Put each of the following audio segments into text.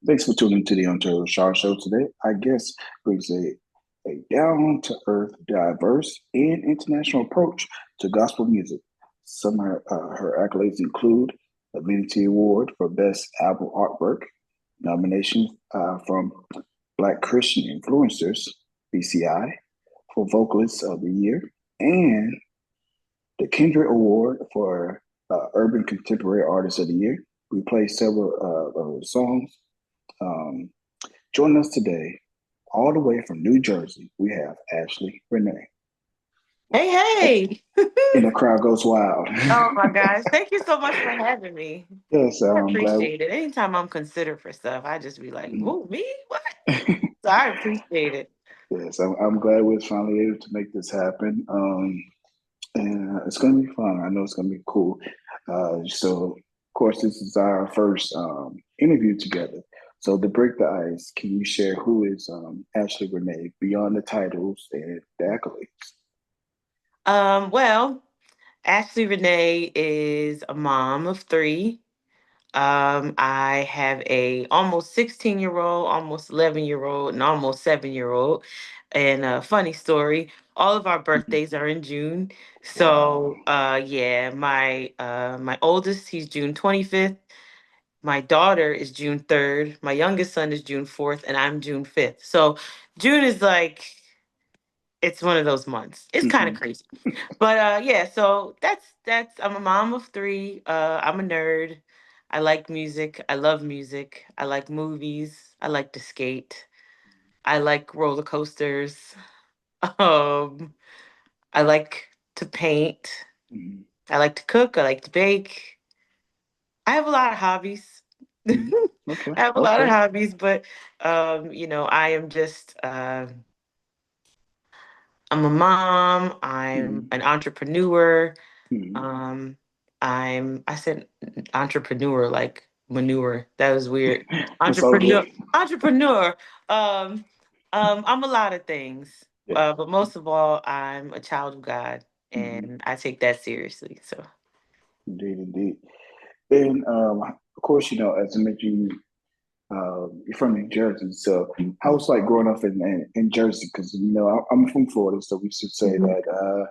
Thanks for tuning to the ReShard show today. Our guest brings a down to earth, diverse, and international approach to gospel music. Some of her accolades include a Vanity Award for Best Album Artwork, nominations from Black Christian Influencers, BCI, for Vocalist of the Year, and the Kendrick Award for Urban Contemporary Artist of the Year. We play several of her songs. Um, Joining us today, all the way from New Jersey, we have Ashley Renee. Hey, hey. And the crowd goes wild. Oh my gosh. Thank you so much for having me. Yes, I I'm glad. appreciate it. Anytime I'm considered for stuff, I just be like, who, me? What? So I appreciate it. Yes, I'm glad we're finally able to make this happen. And it's going to be fun. I know it's going to be cool. So, of course, this is our first interview together. So, to break the ice, can you share who is Ashley Renee beyond the titles and the accolades? Well, Ashley Renee is a mom of three. I have a almost 16-year-old, almost 11-year-old, and almost 7-year-old. And funny story, all of our Mhm. birthdays are in June. Wow. So yeah, my oldest, he's June 25th. My daughter is June 3rd. My youngest son is June 4th, and I'm June 5th. So June is like it's one of those months. It's kind of Hmm. crazy. But yeah, so that's I'm a mom of three. I'm a nerd. I like music. I love music. I like movies. I like to skate. I like roller coasters. Um, I like to paint. Hmm. I like to cook. I like to bake. I have a lot of hobbies. Hmm. I Okay. have a lot of Okay. hobbies, but I am just I'm a mom, I'm Hmm. an entrepreneur. Hmm. Um I said entrepreneur like manure. That was weird. It's all good. Entrepreneur. Um I'm a lot of things. Yeah. But most of all, I'm a child of God Hmm. and I take that seriously. So Indeed, indeed. And of course, as I mentioned, you're from New Jersey. So how was like growing up in Jersey? Because I'm from Florida, so we should say Mhm. that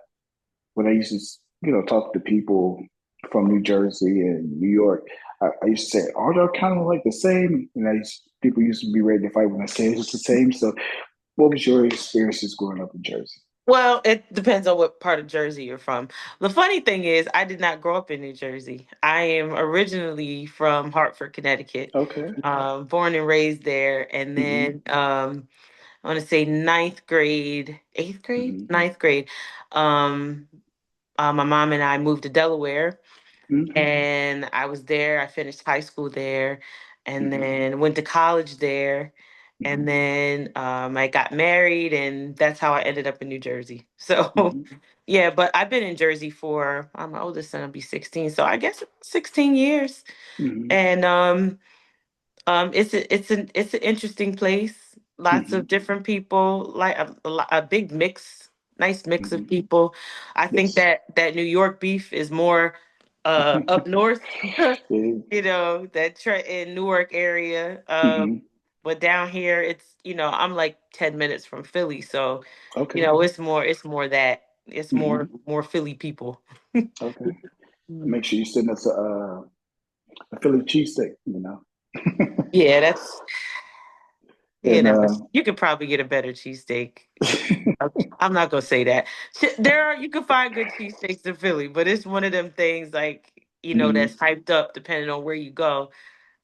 when I used to talk to people from New Jersey and New York, I used to say, "Are they kind of like the same?" And people used to be ready to fight when I say it's the same. So, what was your experiences growing up in Jersey? Well, it depends on what part of Jersey you're from. The funny thing is, I did not grow up in New Jersey. I am originally from Hartford, Connecticut, Okay. born and raised there. And Hmm. then I want to say ninth grade, eighth grade, Hmm. ninth grade. Um, my mom and I moved to Delaware, Hmm. and I was there. I finished high school there, and Hmm. then went to college there, and Hmm. then I got married, and that's how I ended up in New Jersey. So, Hmm. yeah, but I've been in Jersey for my oldest son will be 16, so I guess 16 years, Hmm. and it's an interesting place. Lots of Hmm. different people, like a big mix, nice mix of Hmm. people. I think Yes. that New York beef is more up north, that in Newark area. Hmm. But down here, I'm like 10 minutes from Philly, so Okay. it's more that it's more Hmm. more Philly people. Okay. Make sure you send us a Philly cheesesteak. Yeah, that's And you could probably get a better cheesesteak. Okay, I'm not gonna say that. You can find good cheesesteaks in Philly, but it's one of them things like mhm, that's hyped up depending on where you go.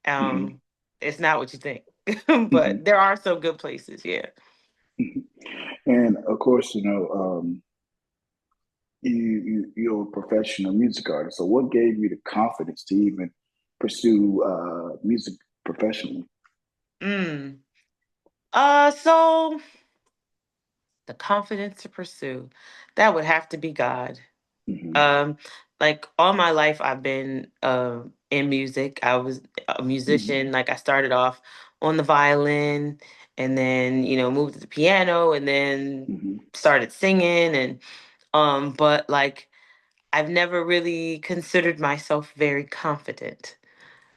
mhm, Um, it's not what you think, mhm, but there are some good places. Yeah. mhm. And of course, you're a professional music artist. So, what gave you the confidence to even pursue music professionally? Mm. So the confidence to pursue, that would have to be God. Hmm. Um, like all my life, I've been in music. I was a Hmm. musician. Like I started off on the violin, and then moved to the piano, and then Hmm. started singing. And but like I've never really considered myself very confident.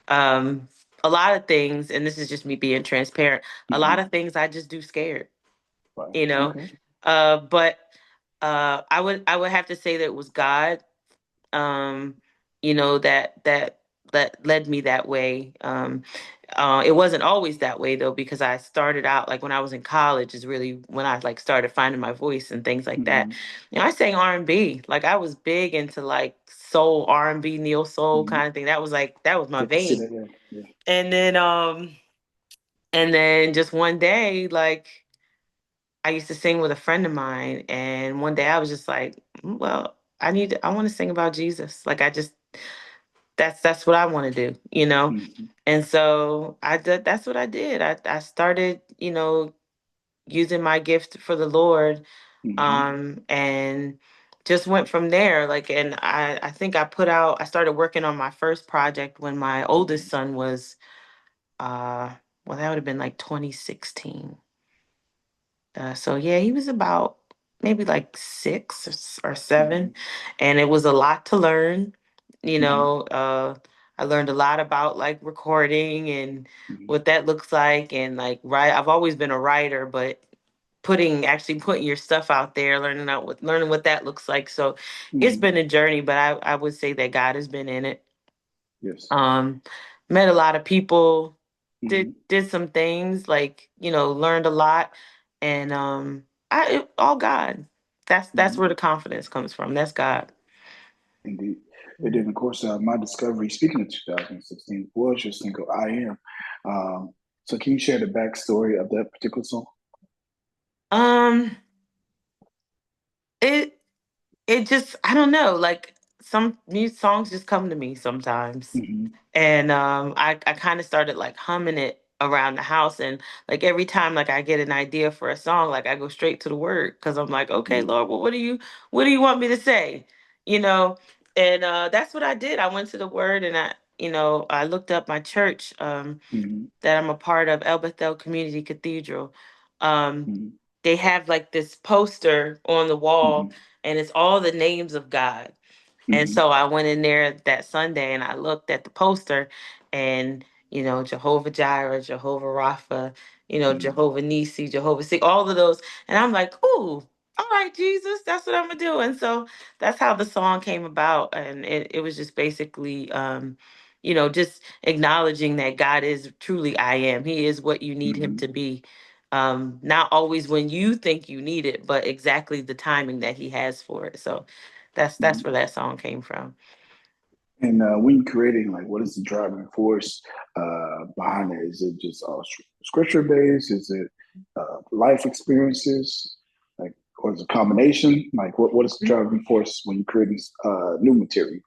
Um, a lot of things, and this is just me being transparent, a lot Hmm. of things I just do scared, Right. you know. Okay. But I would have to say that it was God, um, that led me that way. It wasn't always that way though, because I started out like when I was in college is really when I like started finding my voice and things like that. Hmm. I sang R&B. Like I was big into like soul R&B, neo soul Hmm. kind of thing. That was my Yeah, I see vein. that. Yeah. Yeah. And then just one day, like I used to sing with a friend of mine, and one day I was just like, well, I want to sing about Jesus. Like I just that's what I want to do, you know? Hmm. And so that's what I did. I started, using my gift for the Lord, Hmm. and just went from there. Like, and I think I started working on my first project when my oldest son was, uh, well, that would have been like 2016. So yeah, he was about maybe like 6 or 7, Hmm. and it was a lot to learn. You Hmm. know, I learned a lot about like recording and Hmm. what that looks like, and like write. I've always been a writer, but putting your stuff out there, learning what that looks like. So it's Hmm. been a journey, but I would say that God has been in it. Yes. Um, Met a lot of people, did Hmm. did some things, like, learned a lot, and all God. That's Hmm. where the confidence comes from. That's God. Indeed. And then, Mhm. of course, my discovery, speaking of 2016, was your single "I Am." So, can you share the backstory of that particular song? Um, it it just, I don't know, like some new songs just come to me sometimes. Hmm. And I kind of started like humming it around the house, and like every time like I get an idea for a song, like I go straight to the word, because I'm like, okay, Hmm. Lord, well, what do you want me to say? You know, and that's what I did. I went to the word, and I looked up my church, Hmm. that I'm a part of, El Bethel Community Cathedral. Um, Hmm. they have like this poster on the wall, Hmm. and it's all the names of God. And Hmm. so I went in there that Sunday and I looked at the poster, and, Jehovah Jireh, Jehovah Rapha, Hmm. Jehovah Nisi, Jehovah See, all of those. And I'm like, ooh, all right, Jesus, that's what I'm going to do. And so that's how the song came about. And it was just basically, just acknowledging that God is truly I am. He is what you need him Hmm. to be. Not always when you think you need it, but exactly the timing that he has for it. So that's Hmm. where that song came from. And when you're creating, like, what is the driving force behind it? Is it just scripture based? Is it life experiences? Like, or is it a combination? Like, what is the Mhm. driving force when you're creating new material?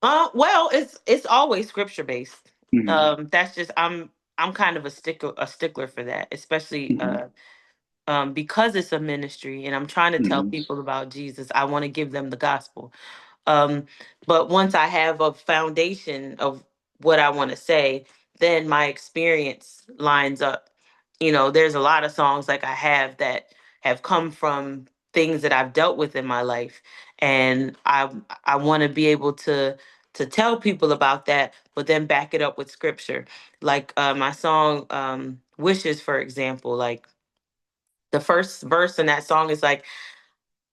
Well, it's always scripture based. Hmm. That's just I'm kind of a stickler for that, especially Hmm. because it's a ministry and I'm trying to tell Hmm. people about Jesus. I want to give them the gospel. Um, but once I have a foundation of what I want to say, then my experience lines up. There's a lot of songs like I have that have come from things that I've dealt with in my life, and I want to be able to tell people about that, but then back it up with scripture. Like my song "Wishes," for example. Like the first verse in that song is like,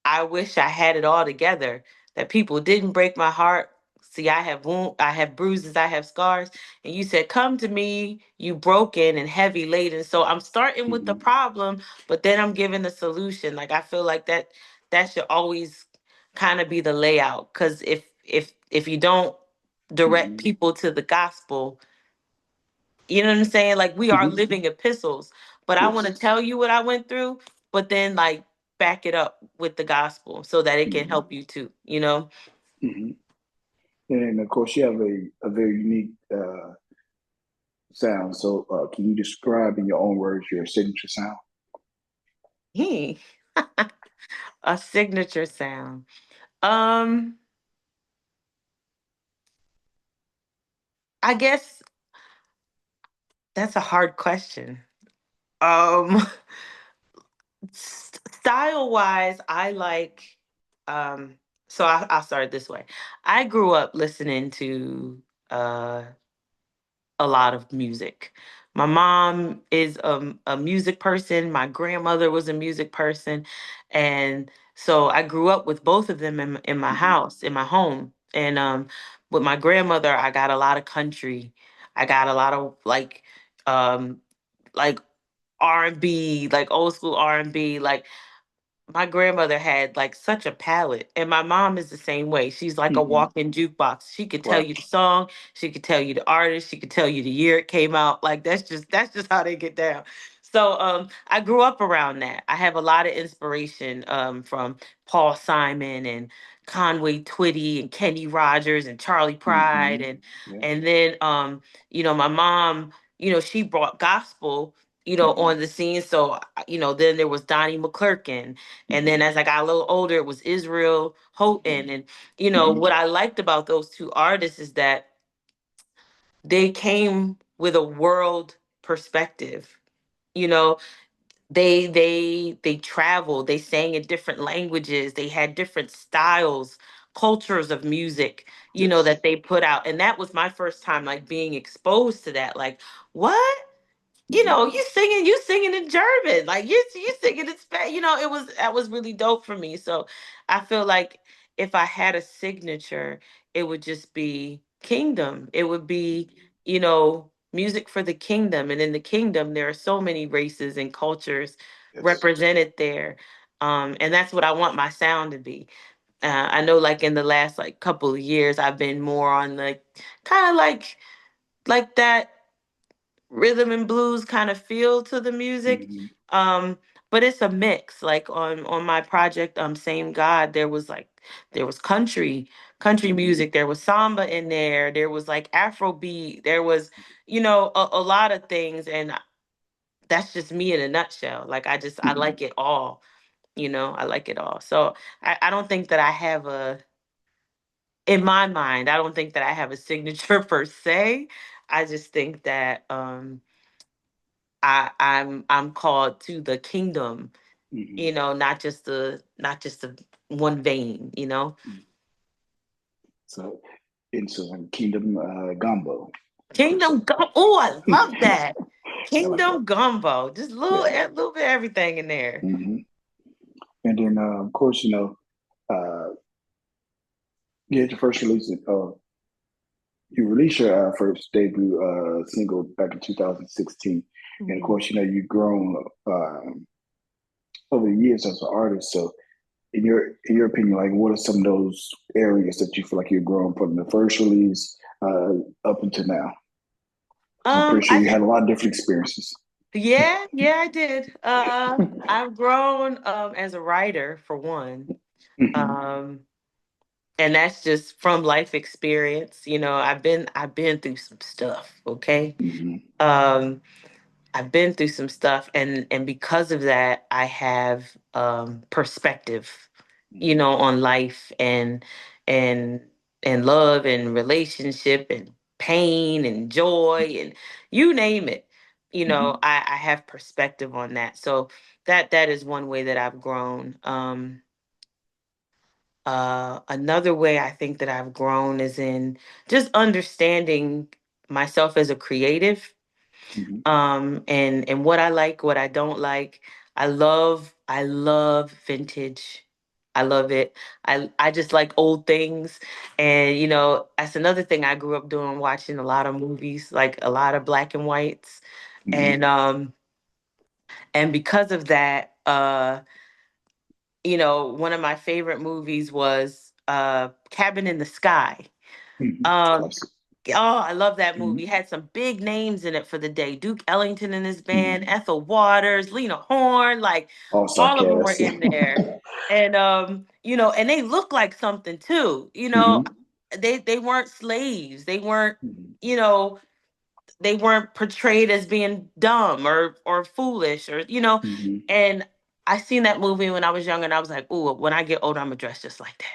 I wish I had it all together. That people didn't break my heart. See, I have bruises, I have scars. And you said, "Come to me, you broken and heavy laden." So I'm starting with the Hmm. problem, but then I'm giving the solution. Like I feel like that should always kind of be the layout. Because if you don't direct Hmm. people to the gospel, you know what I'm saying? Like we are Hmm. living epistles, but I want Yes. to tell you what I went through, but then like back it up with the gospel so that it can Hmm. help you too. Hmm. And of course, you have a very unique sound. So, can you describe in your own words your signature sound? He a signature sound. Um, I guess that's a hard question. Um, Style wise, I like um I'll start it this way. I grew up listening to uh a lot of music. My mom is a music person. My grandmother was a music person, and so I grew up with both of them in my Hmm. house, in my home. And with my grandmother, I got a lot of country. I got a lot of um, like R&B, like old school R&B. Like my grandmother had like such a palette, and my mom is the same way. She's like a Hmm. walk-in jukebox. She could tell Right. you the song, she could tell you the artist, she could tell you the year it came out. Like that's just how they get down. So I grew up around that. I have a lot of inspiration from Paul Simon and Conway Twitty and Kenny Rogers and Charlie Pride, Hmm. and Yeah. then my mom, she brought gospel, Hmm. on the scene. So, then there was Donnie McClurkin. And then Hmm. as I got a little older, it was Israel Houghton. And, Hmm. what I liked about those two artists is that they came with a world perspective. You know, they traveled, they sang in different languages, they had different styles, cultures of music, Yes. that they put out. And that was my first time like being exposed to that. Like, what? Hmm. You singing in German, like you singing in Spanish. That was really dope for me. So I feel like if I had a signature, it would just be kingdom. It would be, music for the kingdom. And in the kingdom, there are so many races and cultures Yes. represented there. And that's what I want my sound to be. I know like in the last like couple of years, I've been more on like kind of like that rhythm and blues kind of feel to the music. Hmm. um but it's a mix. Like on my project, Same God, there was country Hmm. music, there was samba in there was like Afrobeat, there was a lot of things. And that's just me in a nutshell. Like I Hmm. like it all. I like it all. So I don't think that I have a in my mind, I don't think that I have a signature per se. I just think that I'm called to the kingdom, Hmm. not just the one vein. So into like Kingdom Gumbo per se. Oh, I love that. I like that. Kingdom gumbo. Just Yeah. a little bit of everything in there. Hmm. And then of course uh, you had your first release. You released your first debut single back in 2016, and of Mhm. course you've grown over the years as an artist. So in your opinion, like what are some of those areas that you feel like you've grown from the first release up until now? Because I'm pretty sure I you had a lot of different experiences. Yeah, I did. I've grown as a writer for one. Hmm. Um and that's just from life experience. I've been through some stuff, okay? Hmm. Um I've been through some stuff, and because of that, I have perspective, Hmm. on life and and love and relationship and pain and joy and you name it. Hmm. I have perspective on that. So that is one way that I've grown. Another way I think that I've grown is in just understanding myself as a creative, Hmm. and what I like, what I don't like. I love vintage. I love it. I just like old things. And that's another thing I grew up doing, watching a lot of movies, like a lot of black and whites. Hmm. And because of that, one of my favorite movies was Cabin in the Sky. Hmm. um Classic. Oh, I love that Hmm. movie. It had some big names in it for the day. Duke Ellington and his band, Hmm. Ethel Waters, Lena Horne, like All all of them were sarcastic. in there. And and they look like something too. Hmm. They weren't slaves. Hmm. You know, they weren't portrayed as being dumb or foolish or. Hmm. And I seen that movie when I was younger, and I was like, "Ooh, when I get older, I'm gonna dress just like that.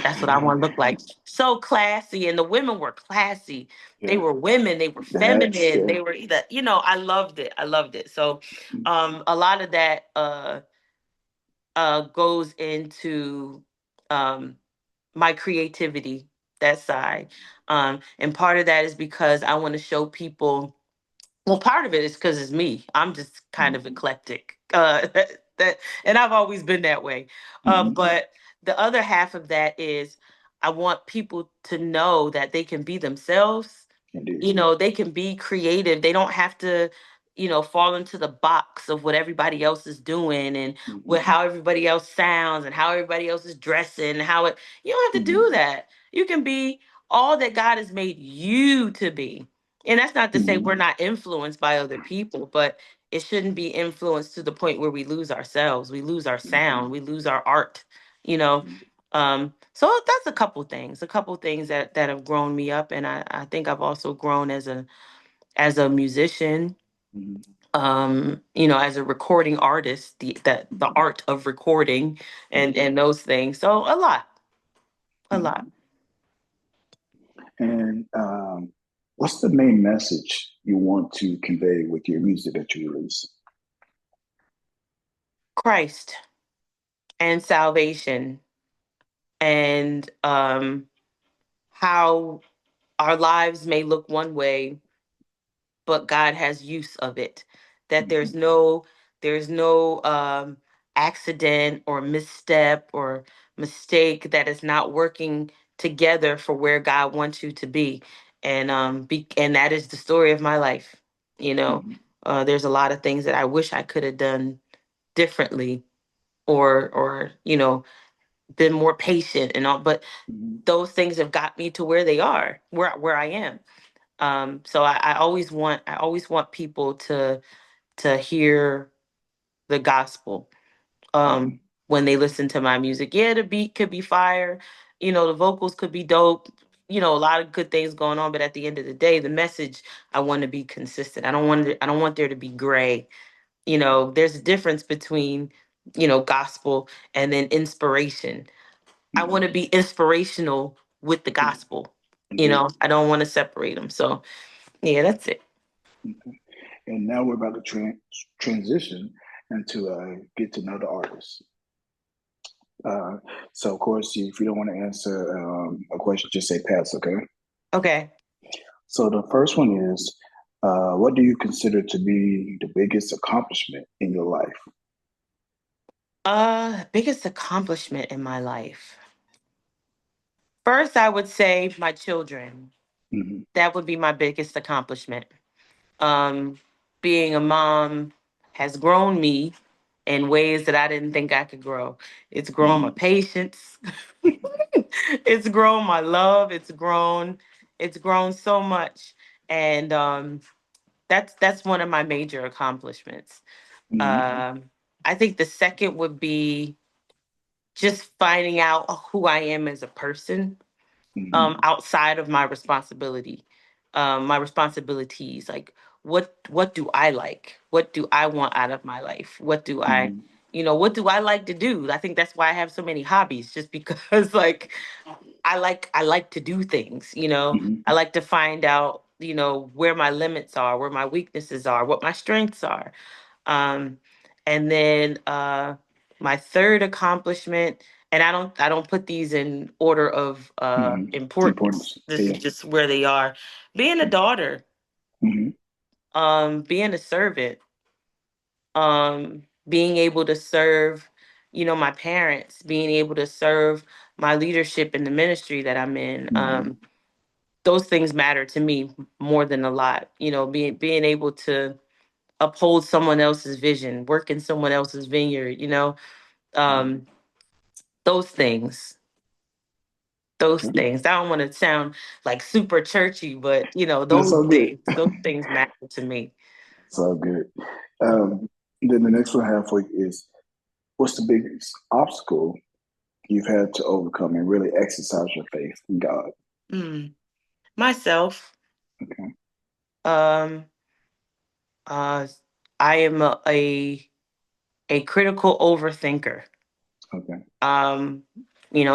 That's what I want to look like." So classy, and the women were classy. They Yeah. were women. They were The hats. feminine. Yeah. They were either. I loved it. I loved it. So, a lot of that goes into um my creativity. that side. And part of that is because I want to show people, well, part of it is because it's me. I'm just kind Mhm. of eclectic. And I've always been that way. Mhm. But the other half of that is I want people to know that they can be themselves. Indeed. You know, they can be creative. They don't have to, fall into the box of what everybody else is doing and Mhm. with how everybody else sounds and how everybody else is dressing and how it, you don't have to Mhm. do that. You can be all that God has made you to be. And that's not to say Mhm. we're not influenced by other people, but it shouldn't be influenced to the point where we lose ourselves, we lose our Mhm. sound, we lose our art, you know. Mhm. So that's a couple things that have grown me up, and I think I've also grown as a musician, Mhm. as a recording artist, the Mhm. art of recording Mhm. and those things. So a Mhm. lot. And what's the main message you want to convey with your music that you release? Christ and salvation and how our lives may look one way, but God has use of it. That Mhm. there's no accident or misstep or mistake that is not working together for where God wants you to be. And that is the story of my life. You know, Mhm. there's a lot of things that I wish I could have done differently or been more patient and all, but Mhm. those things have got me to where they are, where I am. So I always want people to hear the gospel Mhm. when they listen to my music. Yeah, the beat could be fire, the vocals could be dope, a lot of good things going on, but at the end of the day, the message, I want to be consistent. I don't want there to be gray. There's a difference between, gospel and then inspiration. I want Mhm. to be inspirational with the gospel. Indeed. I don't want to separate them. So, yeah, that's it. Okay. And now we're about to transition into get to know the artist. Uh, so, of course, if you don't want to answer a question, just say pass, okay? Okay. So, the first one is what do you consider to be the biggest accomplishment in your life? Biggest accomplishment in my life. First, I would say my children. Hmm. That would be my biggest accomplishment. Um, Being a mom has grown me in ways that I didn't think I could grow. It's grown my Hmm. patience. It's grown my love. It's grown so much. And that's one of my major accomplishments. Hmm. Um, I think the second would be just finding out who I am as a person, Hmm. outside of my responsibilities. Like, what do I like? What do I want out of my life? Hmm. What do I like to do? I think that's why I have so many hobbies, just because like I like to do things. Hmm. I like to find out, where my limits are, where my weaknesses are, what my strengths are. Um, and then my third accomplishment, and I don't put these in order of Hmm. importance. Importance. This is Yeah. just where they are. Being a daughter, Hmm. being a servant, being able to serve, my parents, being able to serve my leadership in the ministry that I'm in. Hmm. Those things matter to me more than a lot. Being able to uphold someone else's vision, work in someone else's vineyard, Hmm. um, those things, those Okay. things. I don't want to sound like super churchy, but That's all good. those things matter to me. It's all good. Then the next one I have for you is what's the biggest obstacle you've had to overcome and really exercise your faith in God? Mm. Myself, Okay. um, uh, I am a critical overthinker. Okay. um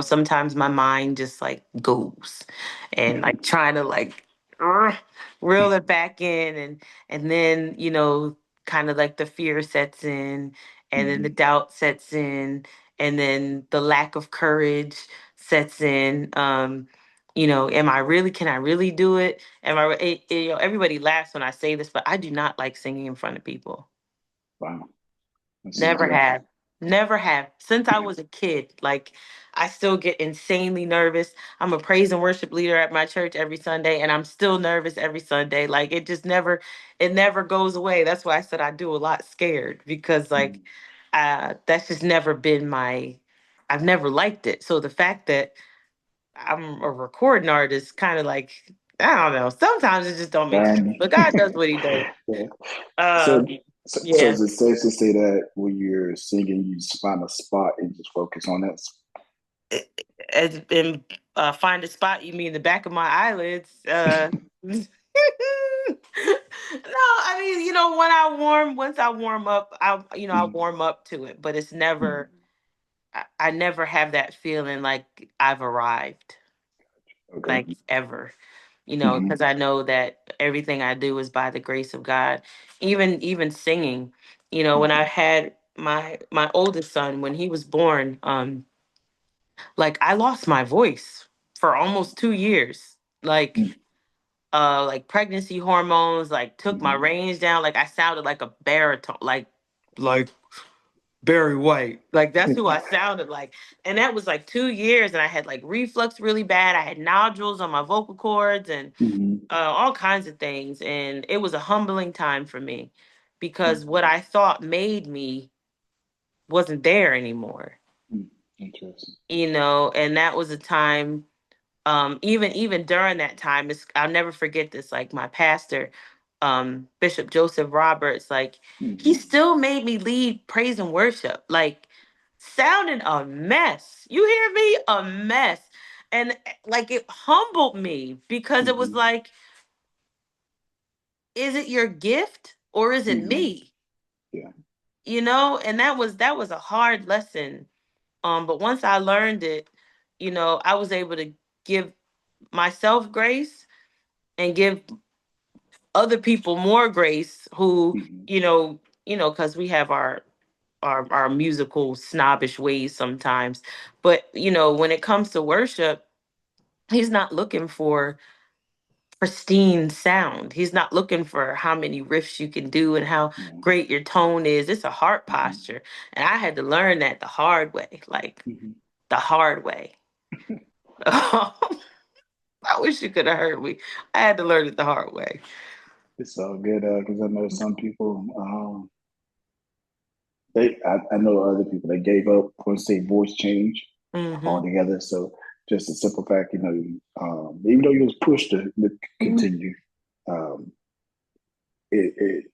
Sometimes my mind just like goes and like trying to like uh, reel it back in, and then kind of like the fear sets in, and then the Hmm. doubt sets in, and then the lack of courage sets in. Am I really, can I really do it? Am I, everybody laughs when I say this, but I do not like singing in front of people. Wow, that seems Never rough. have. Never have. Since I was a kid, like I still get insanely nervous. I'm a praise and worship leader at my church every Sunday, and I'm still nervous every Sunday. Like it never goes away. That's why I said I do a lot scared because like Mm. that's just never been my I've never liked it. So the fact that I'm a recording artist kind of like I don't know. Sometimes it just don't make sense. Dang. But God does what he does. Yeah. So, Um so yeah. is it safe to say that when you're singing, you just find a spot and just focus on that? As in find a spot, you mean the back of my eyelids? No, I mean, once I warm up, I Mm. warm up to it, but it's never, Mm. I never have that feeling like I've arrived, Okay. like ever, Hmm. because I know that everything I do is by the grace of God. Even singing, when I had my oldest son when he was born, like I lost my voice for almost 2 years. Like pregnancy hormones like took my Hmm. range down. Like I sounded like a baritone, like Barry White. Like that's who I sounded like. And that was like 2 years, and I had like reflux really bad. I had nodules on my vocal cords and Hmm. all kinds of things. And it was a humbling time for me because what I thought made me wasn't there anymore. Interesting. And that was a time, even during that time, I'll never forget this. Like my pastor, Bishop Joseph Roberts, like he Hmm. still made me lead praise and worship, like sounding a mess. You hear me? A mess. And like it humbled me because it was Hmm. like, is it your gift or is it Hmm. me? Yeah. And that was a hard lesson. But once I learned it, I was able to give myself grace and give other people more grace who, Hmm. because we have our musical snobbish ways sometimes. But when it comes to worship, he's not looking for pristine sound. He's not looking for how many riffs you can do and how Yeah. great your tone is. It's a heart Hmm. posture. And I had to learn that the hard way, like Hmm. the hard way. I wish you could have heard me. I had to learn it the hard way. It's all good because I know some people. I know other people that gave up once their voice changed Hmm. altogether. So just a simple fact, even though you was pushed to continue, um, it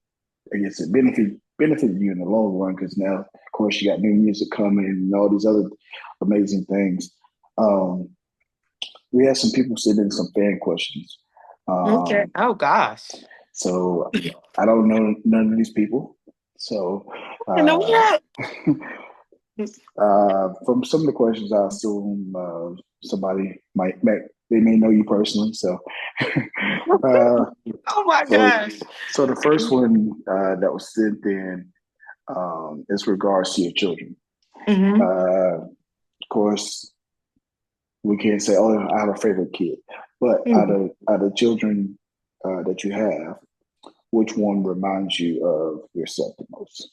I guess it benefited you in the long run because now, of course, you got new music coming and all these other amazing things. Um, we had some people send in some fan questions. Okay. Um, Oh gosh. so I don't know none of these people. So You know uh, what? from some of the questions, I assume somebody they may know you personally. So uh, Oh my so gosh. so the first one that was sent in is regards to your children. Hmm. Of course, we can't say, "Oh, I have a favorite kid," but out of children that you have, which one reminds you of yourself the most,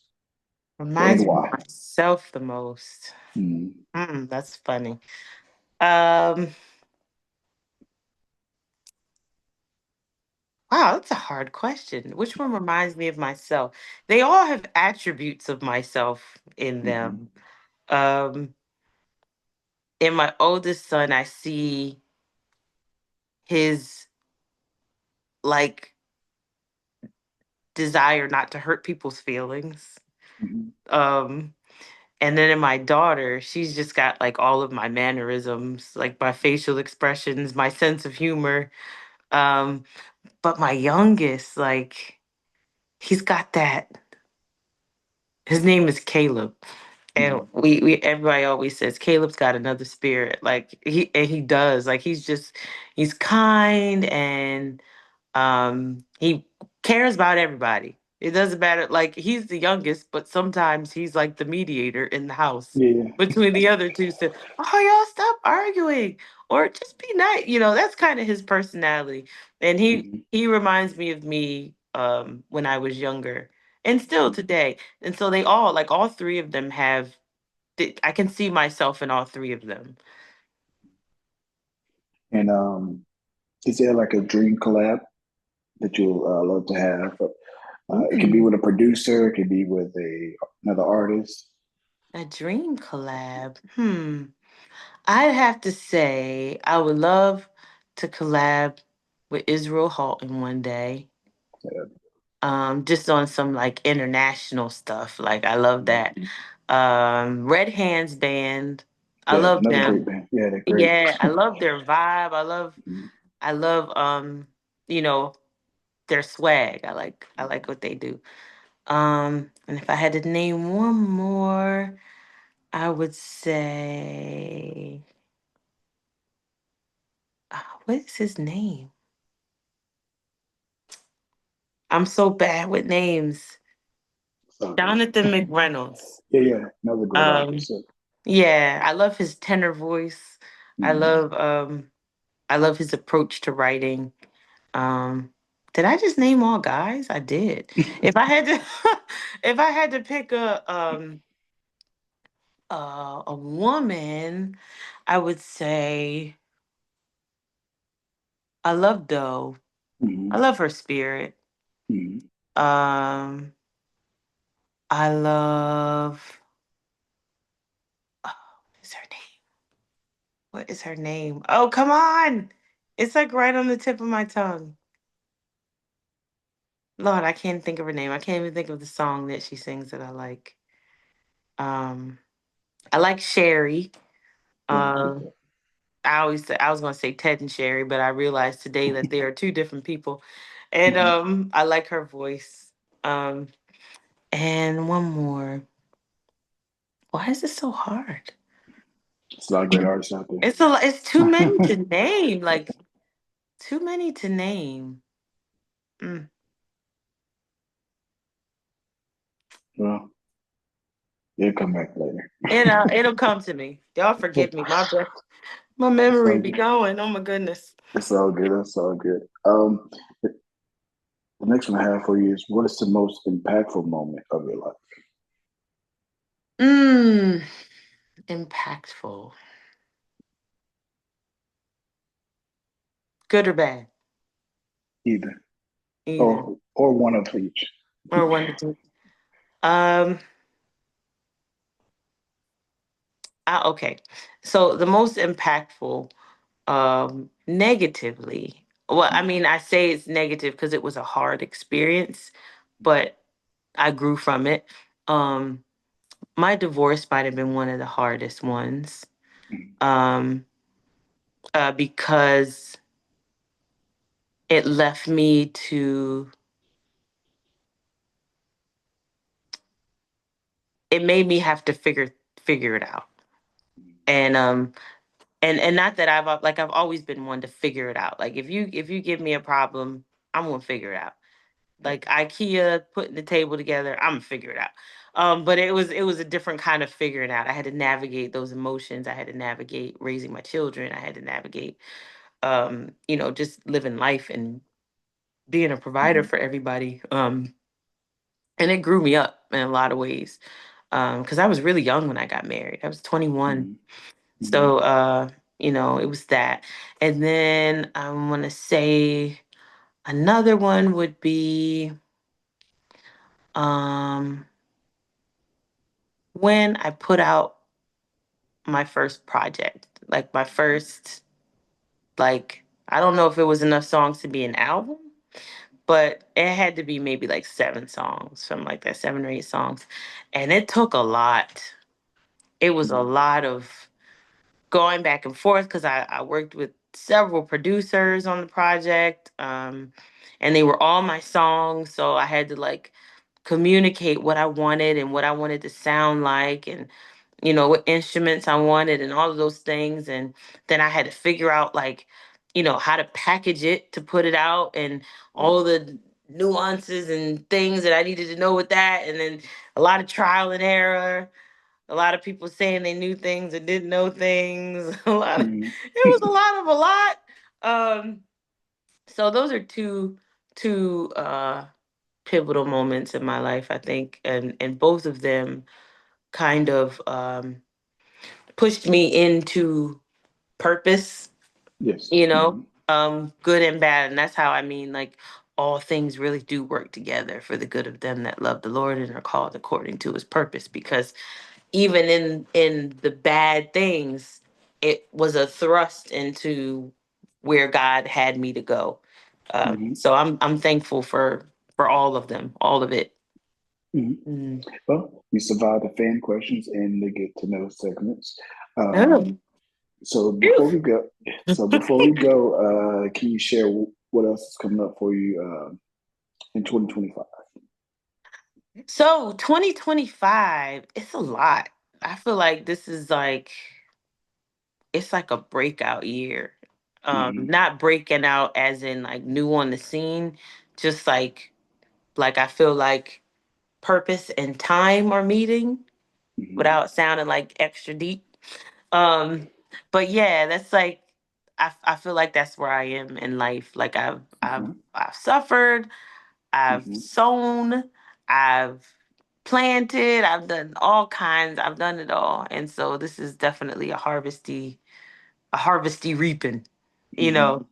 and Reminds me why? of myself the most. Mm. That's funny. Um, wow, that's a hard question. Which one reminds me of myself? They all have attributes of myself in Mm-hmm. them. Um, in my oldest son, I see his like desire not to hurt people's feelings. Mm-hmm. Um, and then in my daughter, she's just got like all of my mannerisms, like my facial expressions, my sense of humor. Um, but my youngest, like, he's got that. His name is Caleb. And Mm-hmm. we everybody always says Caleb's got another spirit. Like he does. Like he's kind and he cares about everybody. It doesn't matter. Like he's the youngest, but sometimes he's like the mediator in the house Yeah. between the other two. So, oh, y'all stop arguing. or just be nice. That's kind of his personality. And he Mhm. he reminds me of me when I was younger and still today. And so they all three of them have I can see myself in all three of them. And is there like a dream collab that you love to have? It could be Mm, with a producer, it could be with another artist. a dream collab. I'd have to say I would love to collab with Israel Houghton one day. Uh, Just on some like international stuff. Like I love that. Red Hands Band. I yeah, love another great them. band. Yeah, they're great. Yeah, I love their vibe. I love you know, their swag. I like what they do. And if I had to name one more, I would say what is his name? I'm so bad with names. So good. Jonathan McReynolds. Yeah, yeah, another great Um, artist. So, yeah, I love his tenor voice. I mhm. love I love his approach to writing. Um, did I just name all guys? I did. If I had to if I had to pick a woman, I would say I love Doe. I Mhm. love her spirit. Mhm. Um, I love what is her name? What is her name? Oh, come on. It's like right on the tip of my tongue. Lord, I can't think of her name. I can't even think of the song that she sings that I like. Um, I like Sherry. Yeah, Um, okay. I always say I was gonna say Ted and Sherry, but I realized today that they are two different people. And Mhm. I like her voice. Um, and one more. Why is it so hard? It's a lot of great artists out there. It's too many to name. Like too many to name. Mm. Well, they'll come back later. It'll come to me. Y'all forgive me. My It's memory all be good. going. Oh my goodness. It's all good. It's all good. The next one I have for you is, what is the most impactful moment of your life? Mm, impactful. Good or bad? Either, Either. or one of each. Or one to two. Um, okay. So the most impactful, negatively. Well, I mean, I say it's negative because it was a hard experience, but I grew from it. Um, my divorce might have been one of the hardest ones. Um, because it left me to it made me have to figure it out. And and not that I've always been one to figure it out. Like if you give me a problem, I'm gonna figure it out. Like IKEA putting the table together, I'm gonna figure it out. But it was a different kind of figuring out. I had to navigate those emotions. I had to navigate raising my children. I had to navigate just living life and being a provider Mhm. for everybody. And it grew me up in a lot of ways. Because I was really young when I got married. I was 21. Mhm. Mhm. So it was that. And then I want to say another one would be um when I put out my first project. Like my first like I don't know if it was enough songs to be an album, but it had to be maybe like 7 songs, something like that, 7 or 8 songs. And it took a lot. It was a Mhm. lot of going back and forth because I worked with several producers on the project, and they were all my songs, so I had to like communicate what I wanted and what I wanted to sound like, and what instruments I wanted and all of those things. And then I had to figure out like how to package it to put it out, and all the nuances and things that I needed to know with that, and then a lot of trial and error. A lot of people saying they knew things and didn't know things. A lot of Mhm. it was a lot of a lot. So those are two pivotal moments in my life, I think, and both of them kind of pushed me into purpose, Yes. you know, good and bad. And that's how I mean, like, all things really do work together for the good of them that love the Lord and are called according to his purpose. Because even in the bad things, it was a thrust into where God had me to go. Hmm. So I'm thankful for all of them, all of it. Hmm. Mm. Well, we survived the fan questions and the get to know segments. Oh. So before Phew. we go, can you share what else is coming up for you in 2025? So 2025, it's a lot. I feel like this is like it's like a breakout year. Hmm. Not breaking out as in like new on the scene, just like I feel like purpose and time are meeting Hmm. without sounding like extra deep. Um, but yeah, that's like I feel like that's where I am in life. Like I've suffered, I've Hmm. sown, I've planted, I've done all kinds, I've done it all. And so this is definitely a harvesty reaping, you Hmm. know.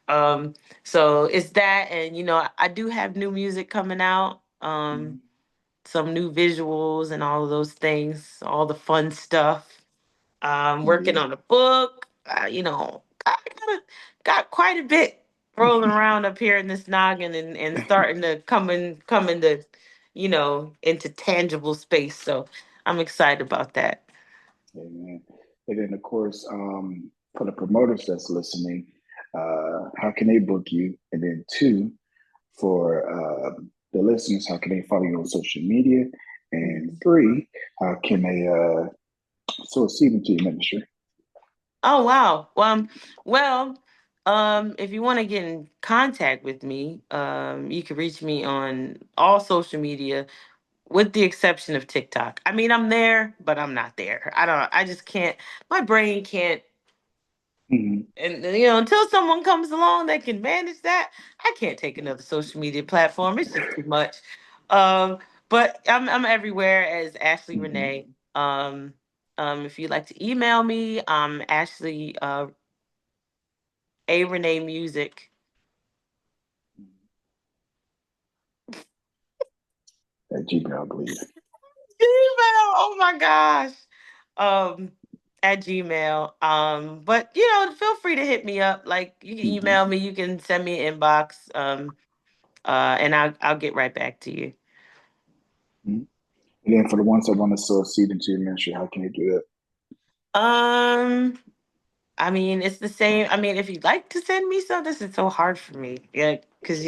Um, so it's that, and I do have new music coming out. Hmm. Some new visuals and all of those things, all the fun stuff. Working Yeah. on a book. Got quite a bit rolling around up here in this noggin, and starting to come into into tangible space. So I'm excited about that. Amen. And then, of course, for the promoters that's listening, how can they book you? And then, two, for the listeners, how can they follow you on social media? And Mhm. three, how can they sow a seed into your ministry? Oh wow. If you want to get in contact with me, you can reach me on all social media with the exception of TikTok. I mean, I'm there, but I'm not there. I just can't, my brain can't, Hmm. and until someone comes along that can manage that, I can't take another social media platform. It's just too much. Um, but I'm everywhere as Ashley Hmm. Renee. If you'd like to email me, Ashley A Renee Music. At Gmail, I believe. Gmail. Oh my gosh. Um, at Gmail. But feel free to hit me up. Like, you can Hmm. email me, you can send me an inbox. And I'll get right back to you. Hmm. And then for the ones that want to sow a seed into your ministry, how can they do that? Um, I mean, it's the same. I mean, if you'd like to send me some, this is so hard for me. Yeah, because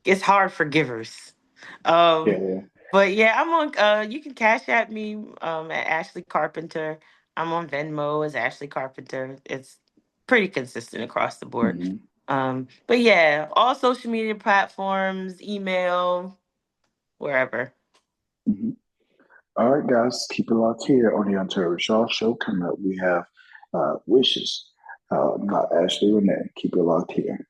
it's hard for givers. Yeah, Um, yeah. but yeah, I'm on. You can cash at me at Ashley Carpenter. I'm on Venmo as Ashley Carpenter. It's pretty consistent across the board. Hmm. But yeah, all social media platforms, email, wherever. Hmm. All right, guys, keep it locked here on the Ontario Shaw Show. Coming up, we have Wishes by Ashley Renee. Keep it locked here.